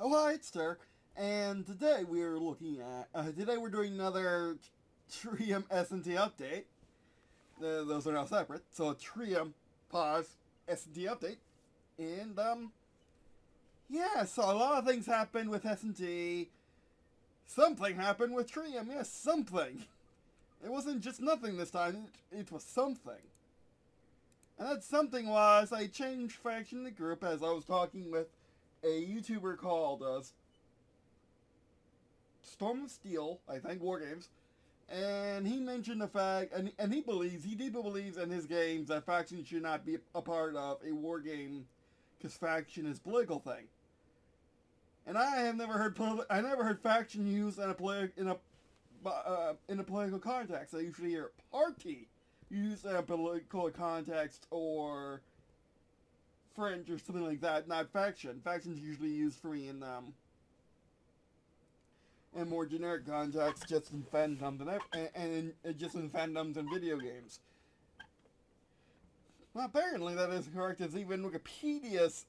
Oh hi, it's Stir, and today we're looking at, today we're doing another Trium S&T update. Those are now separate, so Trium pause S&T update. And, yeah, so a lot of things happened with S&T. Something happened with Trium, yes, something. It wasn't just nothing this time, it was something. And that something was, I changed faction in the group as I was talking with a YouTuber called, Storm of Steel, I think, Wargames, and he mentioned the fact, and he deeply believes in his games that faction should not be a part of a war game, because faction is a political thing. And I have never heard faction used in a political context. I usually hear party used in a political context or French or something like that, not faction. Faction's usually used for me in more generic context, just in fandoms and just in fandoms and video games. Well, apparently that is correct. As even Wikipedia's,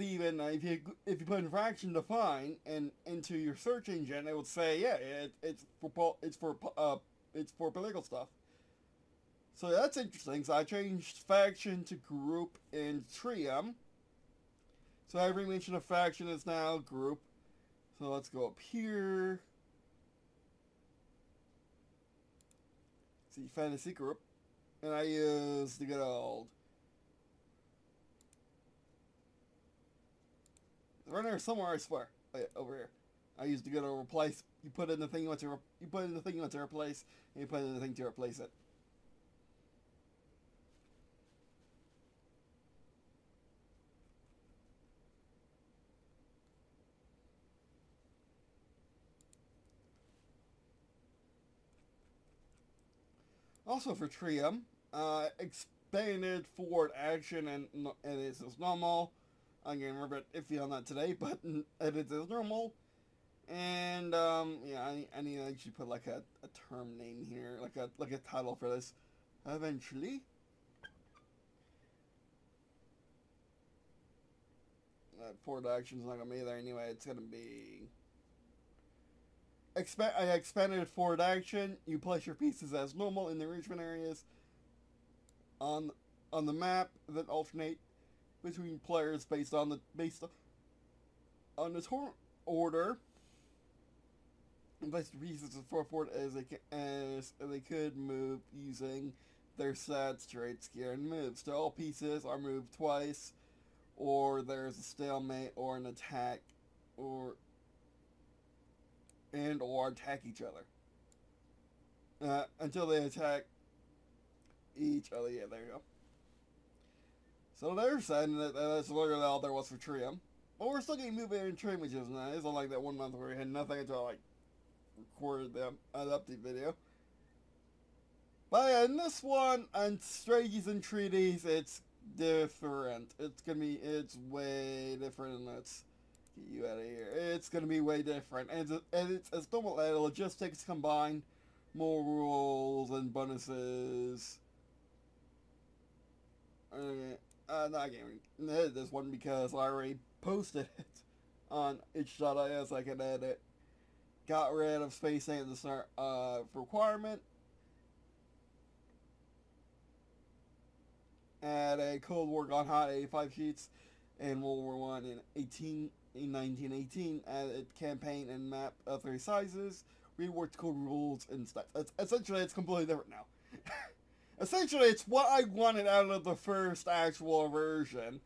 even if you put in faction define and into your search engine, it would say it's for political stuff. So that's interesting. So I changed faction to group in Trium. So every mention of faction is now group. So let's go up here. See, fantasy group. And I use the good old. It's right there somewhere, I swear. Oh, yeah, over here. I use the good old replace. You put in the thing you want to replace, and you put in the thing to replace it. Also for Trium, expanded forward action and it's as normal. I'm getting a bit iffy on that today, but it's as normal. And yeah, I need to actually put like a term name here, like a title for this. Eventually, forward action's not gonna be there anyway. It's gonna be expanded forward action. You place your pieces as normal in the enrichment areas on the map that alternate between players based on the turn order. And place the pieces as far forward as they could move using their stats, traits, gear, and moves. So all pieces are moved twice, or there's a stalemate, or an attack, or attack each other until they attack each other. Yeah, there you go. So they're saying that's literally all there was for Trium. But we're still getting moving in Trium, which is nice. It's not like that 1 month where we had nothing until I recorded the update video. But yeah, in this one, on Strategies and Treaties, it's different. It's way different, and let's get you out of here. It's gonna be way different, and it's as normal. Logistics combined, more rules and bonuses. Not gaming. This one because I already posted it on itch.is. I can edit. Got rid of spacing at the start requirement. Add a Cold War Gone Hot 85 sheets and World War One in 1918. Added campaign and map of 3 sizes. Reworked code rules and stuff. Essentially, it's completely different now. Essentially, it's what I wanted out of the first actual version.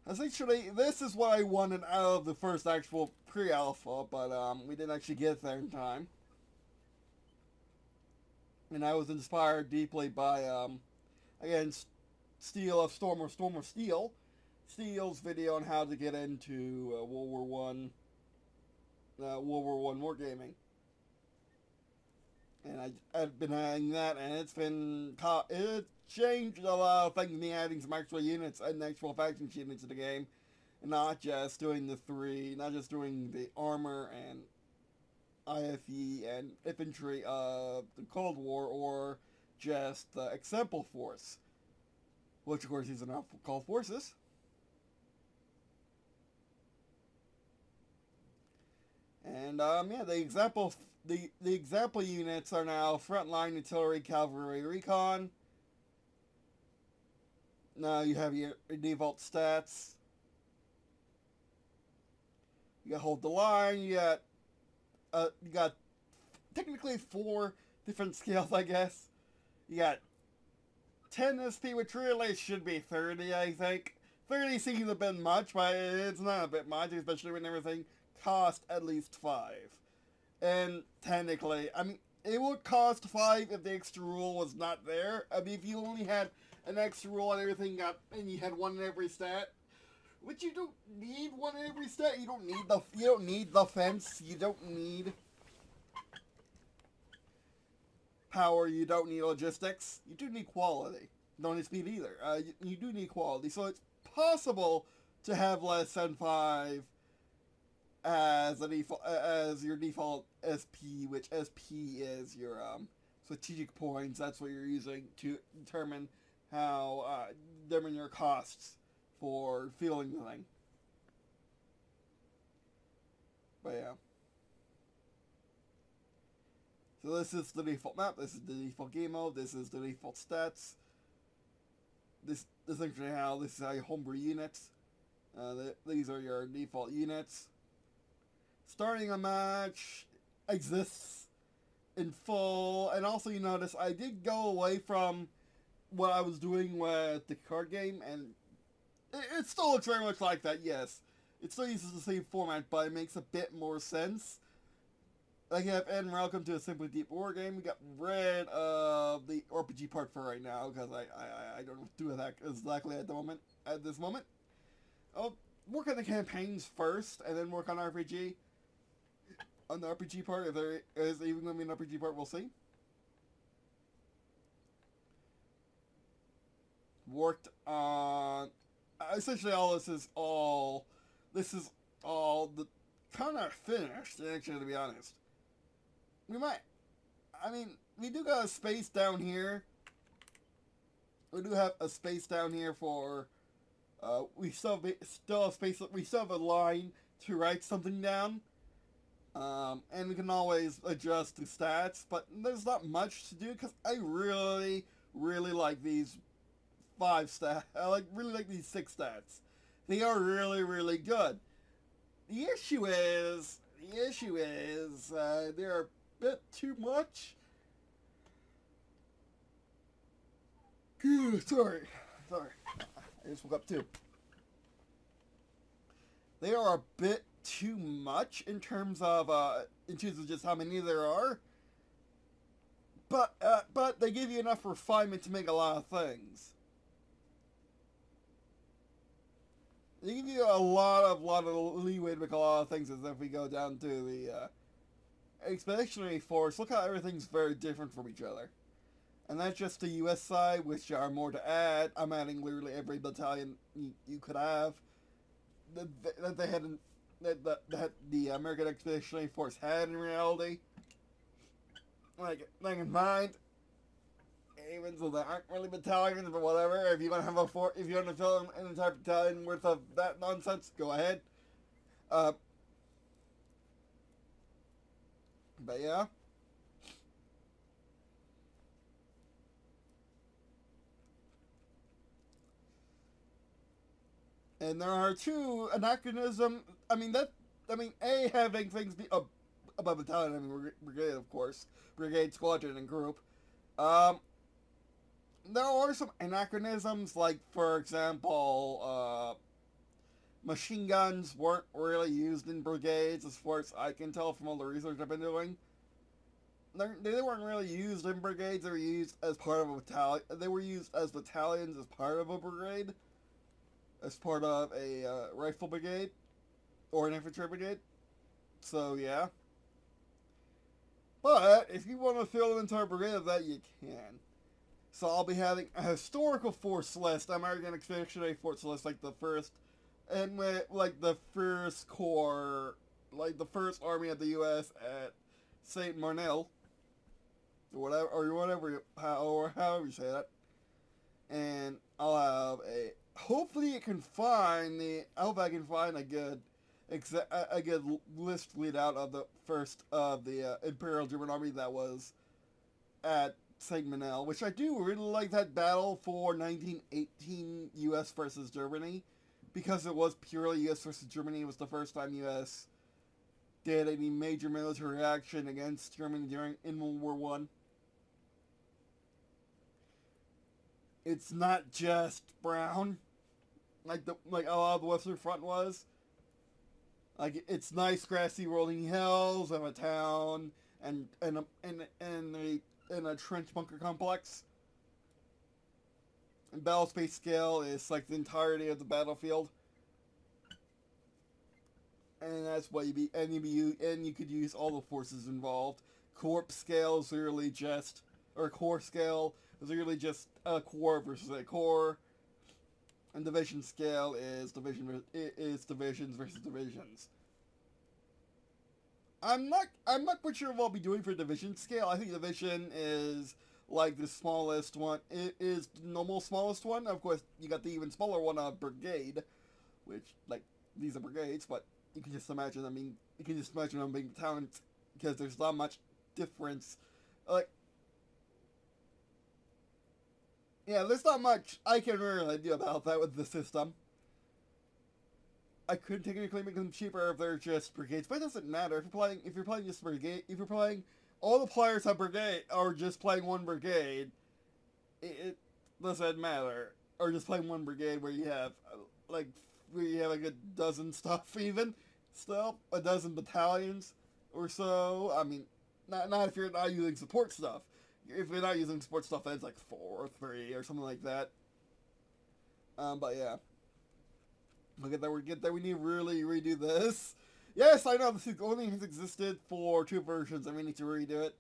Essentially, this is what I wanted out of the first actual pre-alpha, but we didn't actually get there in time. And I was inspired deeply by, again, Storm of Steel. Steel's video on how to get into World War One wargaming. And I've been adding that, and it changed a lot of things, me adding some extra units and actual faction units to the game, and not just doing the armor and IFE and infantry of the Cold War, or just the Example Force, which of course is enough called forces. And yeah, the example units are now frontline artillery, cavalry, recon. Now you have your default stats. You got hold the line. You got technically 4 different skills, I guess. You got 10 SP, which really should be 30, I think. 30 seems a bit much, but it's not a bit much, especially when everything costs at least 5. And technically, I mean, it would cost 5 if the extra rule was not there. I mean, if you only had an extra rule and everything and you had 1 in every stat, which you don't need 1 in every stat. You don't need the fence. You don't need power. You don't need logistics. You do need quality. You don't need speed either. You do need quality. So it's possible to have less than 5 as your default SP, which SP is your strategic points. That's what you're using to determine determine your costs for fielding the thing. But yeah. So this is the default map, this is the default game mode, this is the default stats. This is actually how you homebrew units. These are your default units. Starting a match exists in full, and also you notice I did go away from what I was doing with the card game, and it still looks very much like that, yes. It still uses the same format, but it makes a bit more sense. Like, and welcome to a Simply Deep War game. We got rid of the RPG part for right now, because I don't know what to do with that exactly at this moment. I'll work on the campaigns first, and then work on RPG. On the RPG part, if there is even going to be an RPG part, we'll see. Worked on... essentially this is all the kind of finished, actually, to be honest. We do got a space down here. We do have a space down here for, we still have space, we still have a line to write something down. And we can always adjust the stats, but there's not much to do, because I really, really like these 5 stats. I really like these 6 stats. They are really, really good. The issue is, they're a bit too much. Sorry. I just woke up too. They are a bit too much in terms of just how many there are. But they give you enough refinement to make a lot of things. They give you a lot of leeway to make a lot of things, as if we go down to the Expeditionary Force. Look how everything's very different from each other. And that's just the US side, which are more to add. I'm adding literally every battalion you could have that the American Expeditionary Force had in reality. Like in mind, even so they aren't really battalions, but whatever. If you want to have if you want to fill an entire battalion worth of that nonsense, go ahead. But yeah. And there are 2 anachronisms. Having things be above battalion, brigade, of course. Brigade, squadron, and group. There are some anachronisms, like, for example, machine guns weren't really used in brigades, as far as I can tell from all the research I've been doing. They weren't really used in brigades, they were used as part of a battalion. They were used as battalions as part of a brigade. As part of a rifle brigade. Or an infantry brigade. So, yeah. But, if you want to fill an entire brigade of that, you can. So I'll be having a historical force list, American Expeditionary Force list, like the first corps, like the first army of the U.S. at St. Marnell, or however you say that. And I'll have hopefully I hope I can find a good a good list lead out of the first of the Imperial German Army that was at St. Manel, which I do really like that battle for 1918 U.S. versus Germany, because it was purely U.S. versus Germany. It was the first time U.S. did any major military action against Germany in World War One. It's not just brown, like a lot of the Western Front was. Like, it's nice grassy rolling hills of a town and a trench bunker complex. And battle space scale is like the entirety of the battlefield. And that's what you could use all the forces involved. Corps scale is really just, or core scale is really just a corps versus a corps. And division scale is divisions versus divisions. I'm not quite sure what I'll be doing for division scale. I think division is like the smallest one. It is the normal smallest one. Of course, you got the even smaller one, brigade, which, like, these are brigades, but you can just imagine. I mean, you can just imagine them being towns, because there's not much difference. Like, yeah, there's not much I can really do about that with the system. I could technically make them cheaper if they're just brigades, but it doesn't matter. If you're playing just brigade, if you're playing all the players have brigade, or just playing one brigade, it doesn't matter. Or just playing one brigade where you have like a dozen stuff, even still a dozen battalions or so. I mean, not if you're not using support stuff. If you're not using support stuff, then it's like 4 or 3 or something like that. But yeah. Look at that, we need to really redo this. Yes, I know, this only has existed for 2 versions, and we need to redo it.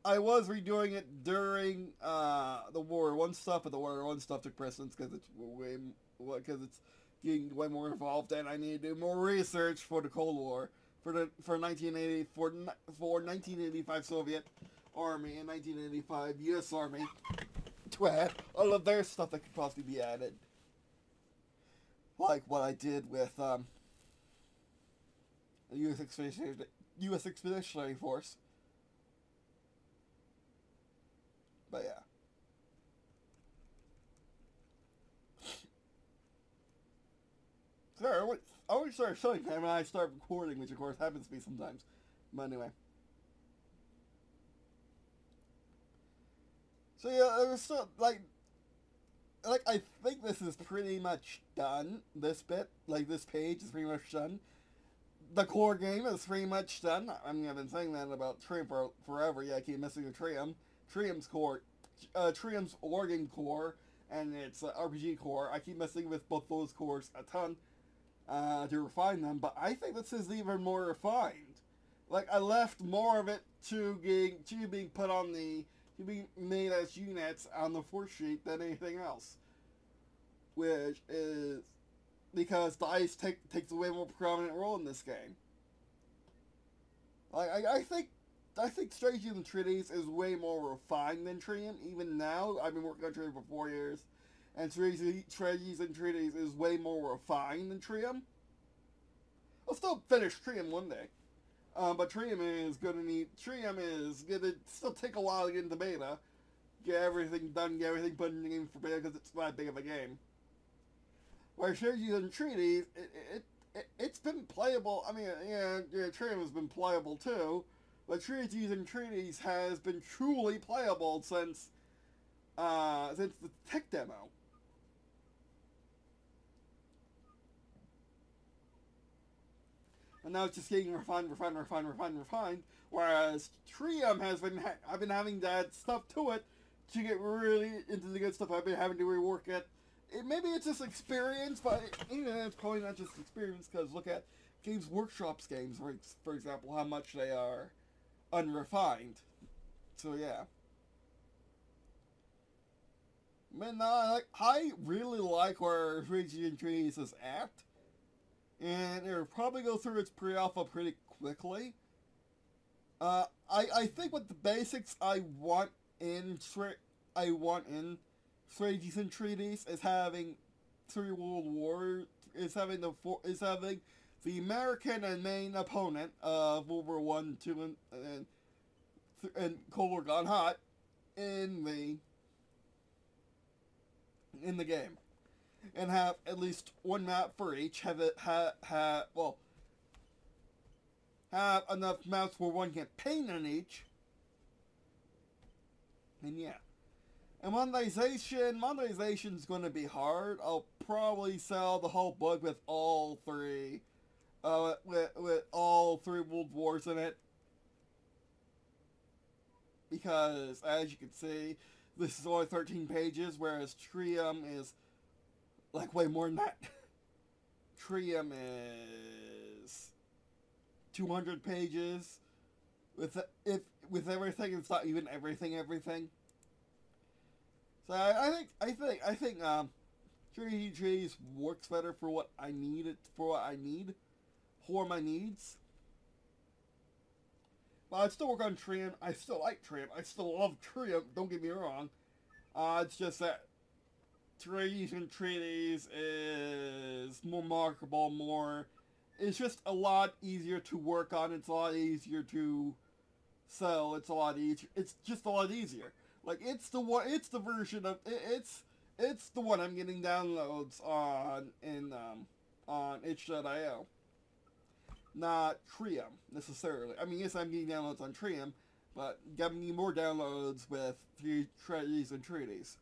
I was redoing it during the World War I stuff, but the World War I stuff took precedence because it's getting way more involved, and I need to do more research for the Cold War, for 1985 Soviet Army and 1985 U.S. Army, to add all of their stuff that could possibly be added. Like what I did with the U.S. Expeditionary Force. But yeah. Sorry, I always start showing time when I start recording, which of course happens to me sometimes. But anyway. So yeah, it was still, like, I think this is pretty much done, this bit. Like, this page is pretty much done. The core game is pretty much done. I mean, I've been saying that about Trium for forever. Yeah, I keep missing a Trium. Trium's core, Trium's Oregon core, and its RPG core. I keep messing with both those cores a ton to refine them, but I think this is even more refined. Like, I left more of it to being put on the, to be made as units on the force sheet than anything else. Which is because dice takes a way more prominent role in this game. Like, I think Strategies and Treaties is way more refined than Trium. Even now, I've been working on Trium for 4 years, and Strategies and Treaties is way more refined than Trium. I'll still finish Trium one day. But Trium is gonna still take a while to get into beta. Get everything done, get everything put in the game for beta, because it's not big of a game. Where Strategies and Treaties, it's been playable. I mean, yeah, Trium has been playable too, but Strategies and Treaties has been truly playable since the tech demo. And now it's just getting refined. Whereas Trium I've been having to add stuff to it to get really into the good stuff. I've been having to rework it. Maybe it's just experience, but it's probably not just experience, because look at Games Workshop's games, for example, how much they are unrefined. So yeah. Man, I really like where Strategies and Treaties is at. And it'll probably go through its pre-alpha pretty quickly. I think what the basics I want in Strategies and Treaties is having 3 World Wars, is having the American and main opponent of World War One, Two, and Cold War Gone Hot in the game, and have at least one map for each. Have enough maps for one campaign in each, and yeah. And monetization is going to be hard. I'll probably sell the whole book with all three, with all three World Wars in it, because as you can see, this is only 13 pages, whereas Trium is like way more than that. Trium is 200 pages. With everything, it's not even everything. So I think Trees works better for what I need for my needs. But I'd still work on Trium. I still like Trium. I still love Trium. Don't get me wrong. It's just that Trees and Treaties is more marketable. It's just a lot easier to work on. It's a lot easier to sell. It's a lot easier. It's just a lot easier. Like it's the version of it's the one I'm getting downloads on itch.io. Not Trium necessarily. I mean, yes, I'm getting downloads on Trium, but getting me more downloads with Treaties and Treaties.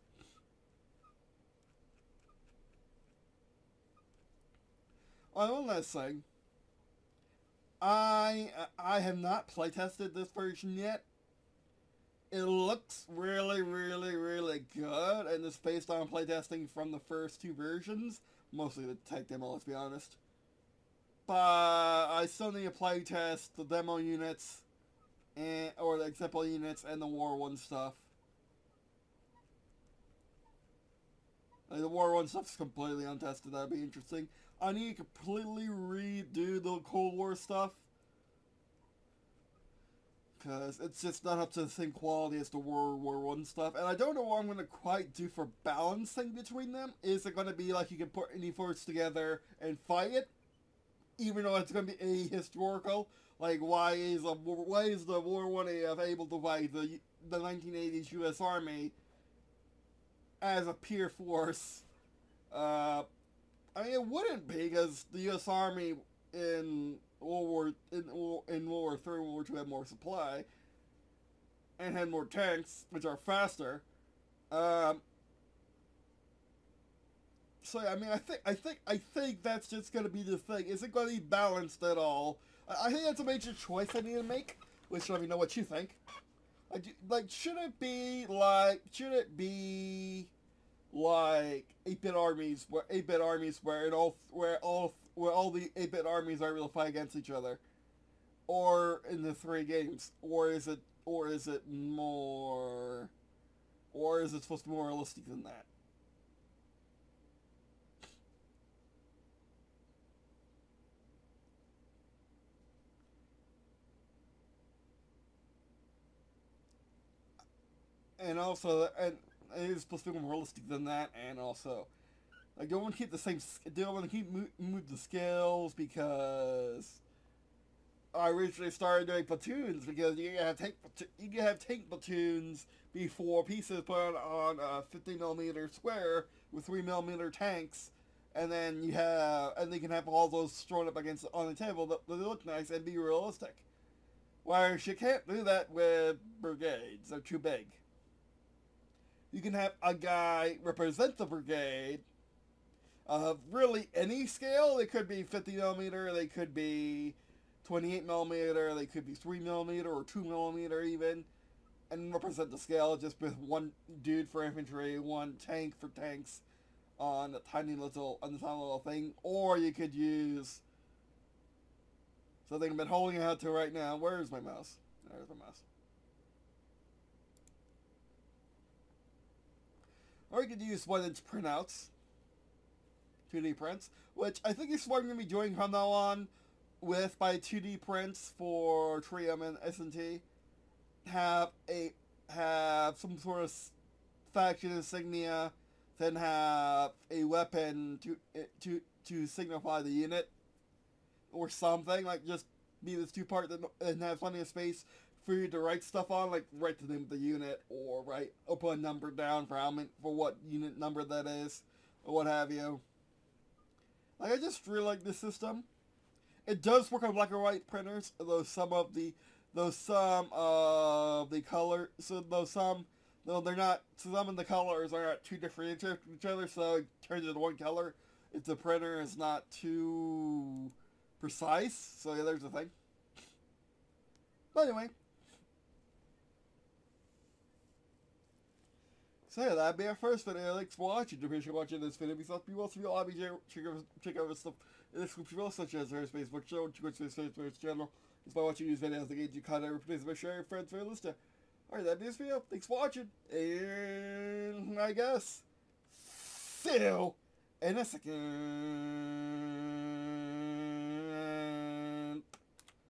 One last thing. I have not playtested this version yet. It looks really, really, really good, and it's based on playtesting from the first two versions. Mostly the tech demo, let's be honest. But I still need to playtest the demo units, or the example units, and the War 1 stuff. Like, the War 1 stuff is completely untested, that'd be interesting. I need to completely redo the Cold War stuff, because it's just not up to the same quality as the World War One stuff, and I don't know what I'm going to quite do for balancing between them. Is it going to be like you can put any force together and fight it, even though it's going to be ahistorical? Like, why is the War One AF able to fight the 1980s U.S. Army as a peer force? I mean, it wouldn't be, because the U.S. Army in World War III, World War II had more supply and had more tanks, which are faster. So I mean, I think that's just gonna be the thing. Is it gonna be balanced at all? I think that's a major choice I need to make. Which let me know what you think. Should it be like 8-bit armies, where all the 8-bit armies are able to fight against each other, or in the three games, or is it supposed to be more realistic than that? And also, and it is supposed to be more realistic than that, and also, I don't want to keep the same. Don't want to keep move the scales, because I originally started doing platoons, because you can have tank platoons before pieces put on a 50mm square with 3mm tanks, and then they can have all those thrown up on the table that look nice and be realistic. Whereas you can't do that with brigades; they're too big. You can have a guy represent the brigade of really any scale. They could be 50mm, they could be 28mm, they could be 3mm or 2mm even, and represent the scale just with one dude for infantry, one tank for tanks on the tiny little thing. Or you could use something I've been holding out to right now. Where's my mouse? There's my mouse. Or you could use 1-inch printouts, 2D prints, which I think is what I'm going to be doing from now on with my 2D prints for Trium and S&T. Have some sort of faction insignia, then have a weapon to signify the unit. or something, like just be this two-part and have plenty of space for you to write stuff on, like write the name of the unit, or put a number down for for what unit number that is, or what have you. Like, I just really like this system. It does work on black and white printers, though some of the color, no, they're not. Some of the colors are not too different from each other, so it turns into one color if the printer is not too precise. So yeah, there's the thing. But anyway, so yeah, that'd be our first video. Thanks for watching. Appreciate you watching this video. If you thought you also feel Hobbies, check out stuff in the description below, such as our Facebook show, Facebook channel. Just by watching these videos, they get you content replace by sharing your friends for your list. Alright, that'd be this video. Thanks for watching. And I guess see you in a second.